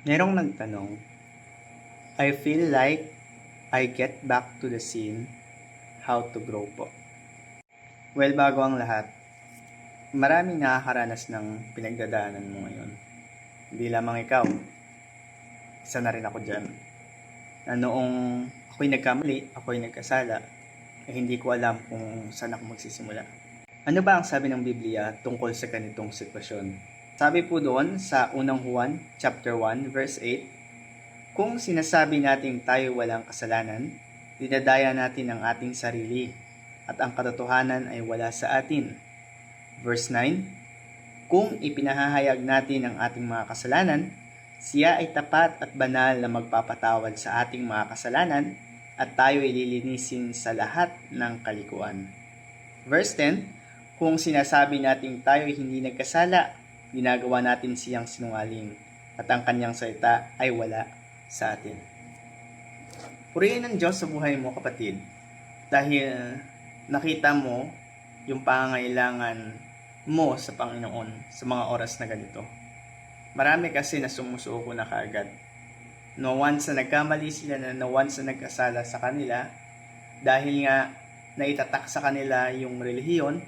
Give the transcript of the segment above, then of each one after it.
Merong nagtanong, I feel like I get back to the scene, how to grow po. Well, bago ang lahat, maraming nakakaranas ng pinagdadaanan mo ngayon. Hindi lamang ikaw, isa na rin ako dyan. Na noong ako'y nagkamali, ako'y nagkasala, hindi ko alam kung saan ako magsisimula. Ano ba ang sabi ng Biblia tungkol sa ganitong sitwasyon? Sabi po doon sa unang Juan, chapter 1, verse 8, kung sinasabi nating tayo walang kasalanan, dinadaya natin ang ating sarili at ang katotohanan ay wala sa atin. Verse 9, kung ipinahahayag natin ang ating mga kasalanan, siya ay tapat at banal na magpapatawad sa ating mga kasalanan at tayo ay lilinisin sa lahat ng kalikuan. Verse 10, kung sinasabi nating tayo ay hindi nagkasala, ginagawa natin siyang sinungaling at ang kanyang salita ay wala sa atin. Purihin ng Diyos sa buhay mo, kapatid, dahil nakita mo yung pangangailangan mo sa Panginoon sa mga oras na ganito. Marami kasi na sumusuko na kaagad. No once na nagkamali sila, no once na nagkasala sa kanila, dahil nga naitatak sa kanila yung relihiyon,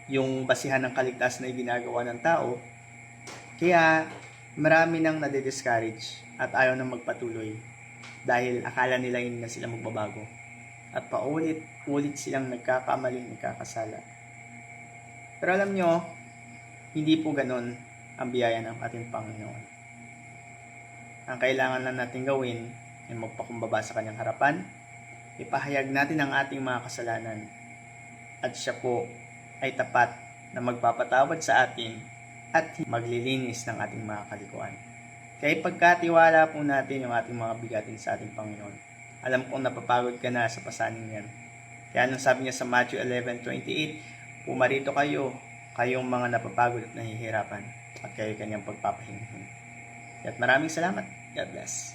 yung basihan ng kaligtasan na ginagawa ng tao, kaya marami nang nade-discourage at ayaw nang magpatuloy dahil akala nila hindi na sila magbabago at paulit-ulit silang nagkakamaling nagkakasala. Pero alam nyo, hindi po ganon ang biyaya ng ating Panginoon. Ang kailangan lang natin gawin ay magpakumbaba sa kanyang harapan, ipahayag natin ang ating mga kasalanan at siya po ay tapat na magpapatawad sa atin at maglilinis ng ating mga kalikuan. Kaya pagkatiwala po natin yung ating mga bigatin sa ating Panginoon. Alam kong napapagod ka na sa pasanin yan. Kaya anong sabi niya sa Matthew 11:28, pumarito kayo, kayong mga napapagod at nahihirapan, at kayo kanyang pagpapahingahin. At maraming salamat. God bless.